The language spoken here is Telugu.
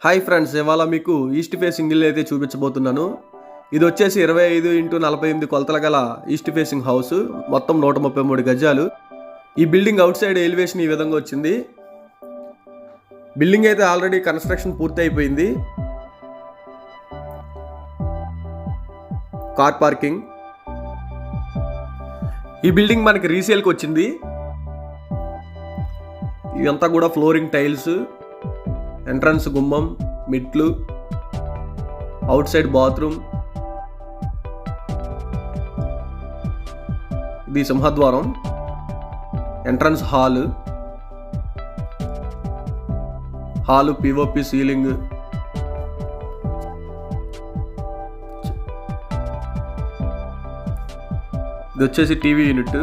హాయ్ ఫ్రెండ్స్, ఇవాళ మీకు ఈస్ట్ ఫేసింగ్ ఇల్లు అయితే చూపించబోతున్నాను. ఇది వచ్చేసి 25x48 కొలతల గల ఈస్ట్ ఫేసింగ్ హౌస్. మొత్తం 133 గజాలు. ఈ బిల్డింగ్ అవుట్ సైడ్ ఎలివేషన్ ఈ విధంగా వచ్చింది. బిల్డింగ్ అయితే ఆల్రెడీ కన్స్ట్రక్షన్ పూర్తి అయిపోయింది. Car parking. ఈ బిల్డింగ్ మనకి రీసేల్కి వచ్చింది. ఇదంతా కూడా ఫ్లోరింగ్ టైల్స్, ఎంట్రన్స్ గుమ్మం, మెట్లు, అవుట్ సైడ్ బాత్రూమ్, ఇది సింహద్వారం, ఎంట్రన్స్ హాలు, పిఓపి సీలింగ్, ఇది వచ్చేసి టీవీ యూనిట్.